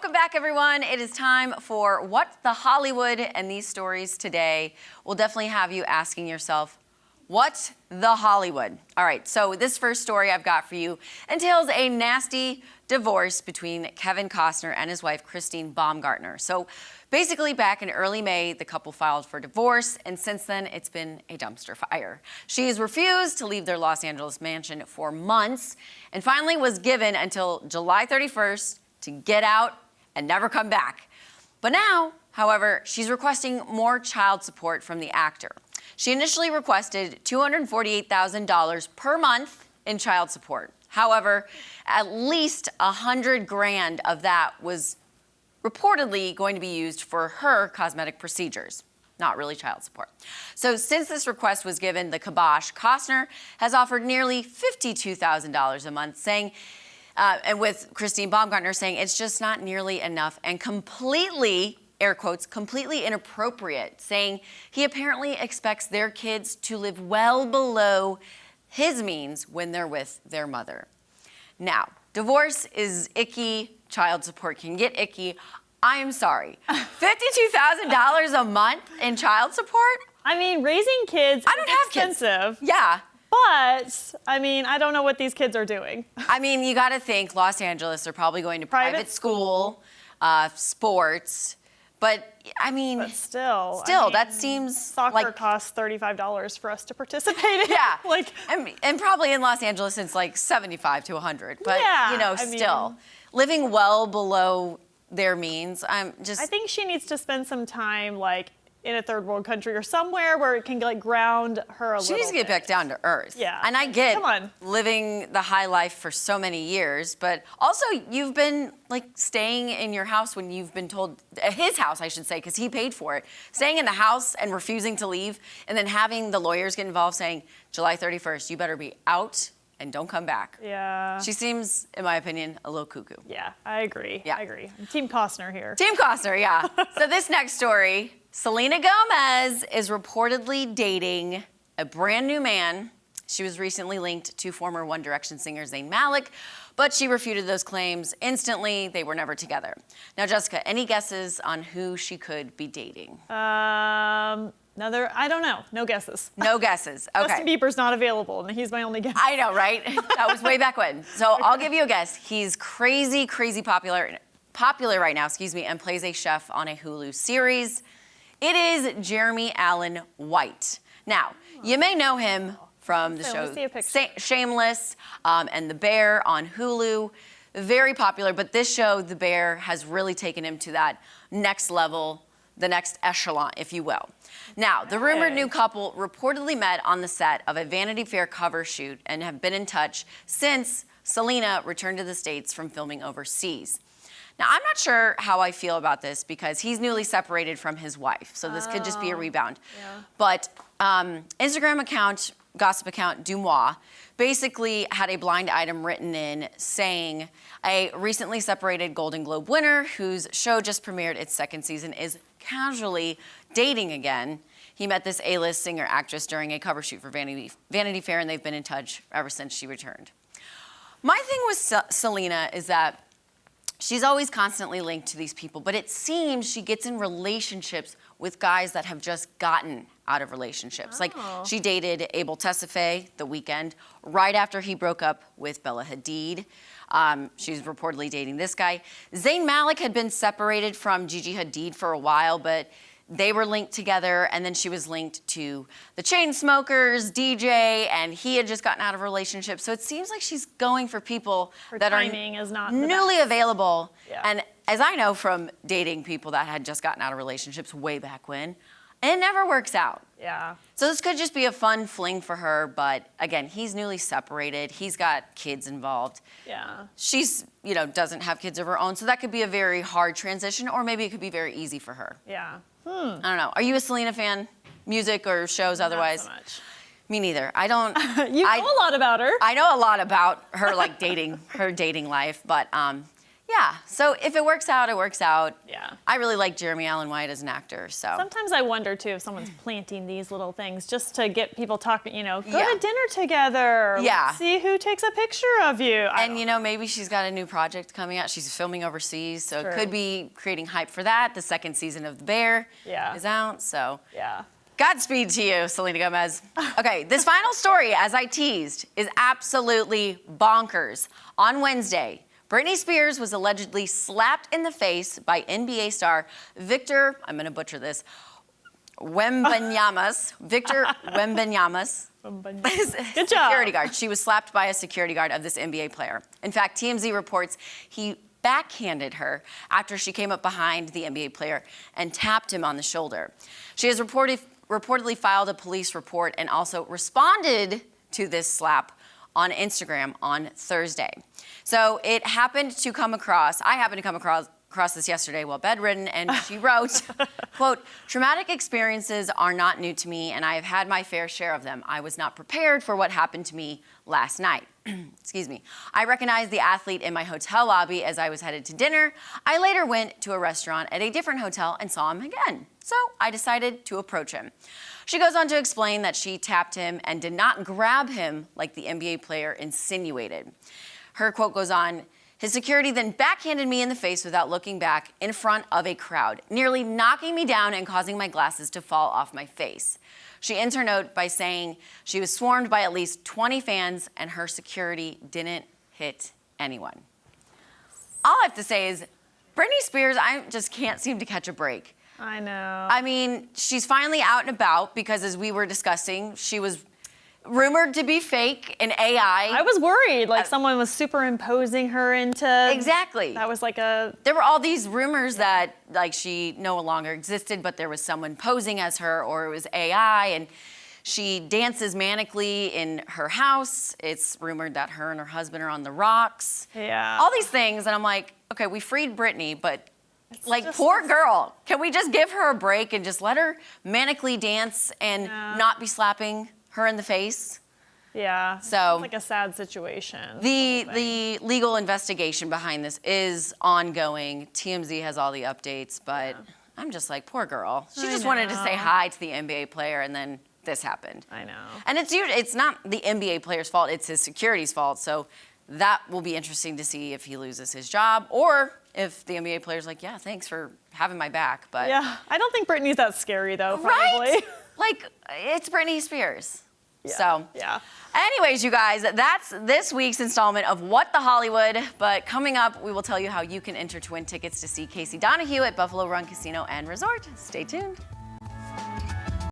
Welcome back, everyone. It is time for What the Hollywood, and these stories today will definitely have you asking yourself, what the Hollywood? All right, so this first story I've got for you entails a nasty divorce between Kevin Costner and his wife, Christine Baumgartner. So basically, back in early May, the couple filed for divorce, and since then, it's been a dumpster fire. She has refused to leave their Los Angeles mansion for months, and finally was given until July 31st to get out and never come back. But now, however, she's requesting more child support from the actor. She initially requested $248,000 per month in child support. However, at least $100,000 of that was reportedly going to be used for her cosmetic procedures, not really child support. So since this request was given the kibosh, Costner has offered nearly $52,000 a month, saying, and with Christine Baumgartner saying it's just not nearly enough and completely, air quotes, completely inappropriate, saying he apparently expects their kids to live well below his means when they're with their mother. Now, divorce is icky, child support can get icky. I am sorry. $52,000 a month in child support? I mean, raising kids I don't is have expensive. kids. Yeah. But, I mean, I don't know what these kids are doing. I mean, you got to think Los Angeles, they're probably going to private school, sports. But, I mean, But still, that seems soccer like costs $35 for us to participate in. Yeah, like, and probably in Los Angeles it's like 75 to 100. But Yeah, you know, I mean- still living well below their means. I think she needs to spend some time, like, in a third world country or somewhere where it can, like, ground her a little she needs to get bit. back down to earth. Yeah. And I get Come on. living the high life for so many years, but also you've been like staying in your house when you've been told, his house, I should say, because he paid for it, staying in the house and refusing to leave, and then having the lawyers get involved saying, July 31st, you better be out and don't come back. Yeah. She seems, in my opinion, a little cuckoo. Yeah, I agree. Yeah. I agree. I'm Team Costner here. Team Costner, yeah. So this next story, Selena Gomez is reportedly dating a brand new man. She was recently linked to former One Direction singer Zayn Malik, but she refuted those claims instantly. They were never together. Now, Jessica, any guesses on who she could be dating? I don't know. No guesses. No guesses. Okay. Justin Bieber's not available, and he's my only guess. I know, right? That was way back when. So I'll give you a guess. He's crazy, crazy popular right now, and plays a chef on a Hulu series. It is Jeremy Allen White. Now, you may know him from the show Shameless and The Bear on Hulu. Very popular, but this show, The Bear, has really taken him to that next level, the next echelon, if you will. Now, the rumored new couple reportedly met on the set of a Vanity Fair cover shoot and have been in touch since Selena returned to the States from filming overseas. Now, I'm not sure how I feel about this because he's newly separated from his wife, so this could just be a rebound. Yeah. But Instagram account, gossip account Dumois, basically had a blind item written in saying a recently separated Golden Globe winner whose show just premiered its second season is casually dating again. He met this A-list singer-actress during a cover shoot for Vanity Fair, and they've been in touch ever since she returned. My thing with Selena is that she's always constantly linked to these people, but it seems she gets in relationships with guys that have just gotten out of relationships. Like, she dated Abel Tesfaye, The Weeknd, right after he broke up with Bella Hadid. She's reportedly dating this guy. Zayn Malik had been separated from Gigi Hadid for a while, but they were linked together, and then she was linked to the Chainsmokers, DJ, and he had just gotten out of a relationship. So it seems like she's going for people that are newly available. Yeah. And as I know from dating people that had just gotten out of relationships way back when, it never works out. Yeah. So this could just be a fun fling for her, but again, he's newly separated. He's got kids involved. Yeah. She's, doesn't have kids of her own, so that could be a very hard transition, or maybe it could be very easy for her. Yeah. I don't know. Are you a Selena fan? Music or shows otherwise? Not so much. Me neither. I don't. You know a lot about her. I know a lot about her, like dating life, but Yeah, so if it works out, it works out. Yeah. I really like Jeremy Allen White as an actor, so. Sometimes I wonder too if someone's planting these little things just to get people talking, go Yeah. to dinner together. Yeah. Let's see who takes a picture of you. And maybe she's got a new project coming out. She's filming overseas, so True. it could be creating hype for that. The second season of The Bear is out, so. Yeah. Godspeed to you, Selena Gomez. Okay, this final story, as I teased, is absolutely bonkers. On Wednesday, Britney Spears was allegedly slapped in the face by NBA star Victor, I'm gonna butcher this, Wembanyama. Victor Wembanyama. Good job. Security guard. She was slapped by a security guard of this NBA player. In fact, TMZ reports he backhanded her after she came up behind the NBA player and tapped him on the shoulder. She has reportedly filed a police report and also responded to this slap on Instagram on Thursday. So I happened to come across this yesterday while bedridden, and she wrote, quote, "Traumatic experiences are not new to me, and I have had my fair share of them. I was not prepared for what happened to me last night." Excuse me. "I recognized the athlete in my hotel lobby as I was headed to dinner. I later went to a restaurant at a different hotel and saw him again. So I decided to approach him." She goes on to explain that she tapped him and did not grab him like the NBA player insinuated. Her quote goes on, "His security then backhanded me in the face without looking back in front of a crowd, nearly knocking me down and causing my glasses to fall off my face." She ends her note by saying she was swarmed by at least 20 fans and her security didn't hit anyone. All I have to say is, Britney Spears, I just can't seem to catch a break. I know. I mean, she's finally out and about because, as we were discussing, she was rumored to be fake and AI. I was worried, like someone was superimposing her into. Exactly. That was like a. There were all these rumors that like she no longer existed, but there was someone posing as her, or it was AI, and she dances manically in her house. It's rumored that her and her husband are on the rocks. Yeah. All these things, and I'm like, okay, we freed Britney, but poor girl. Can we just give her a break and just let her manically dance and not be slapping her in the face? Yeah. So it's like a sad situation. The legal investigation behind this is ongoing. TMZ has all the updates, but I'm just like, poor girl. She just wanted to say hi to the NBA player, and then this happened. I know. And it's not the NBA player's fault, it's his security's fault. So that will be interesting to see if he loses his job, or if the NBA player's like, yeah, thanks for having my back. But yeah, I don't think Britney's that scary though, probably. Right? Like, it's Britney Spears. Yeah. So, yeah. Anyways, you guys, that's this week's installment of What the Hollywood. But coming up, we will tell you how you can enter to win tickets to see Casey Donahue at Buffalo Run Casino and Resort. Stay tuned.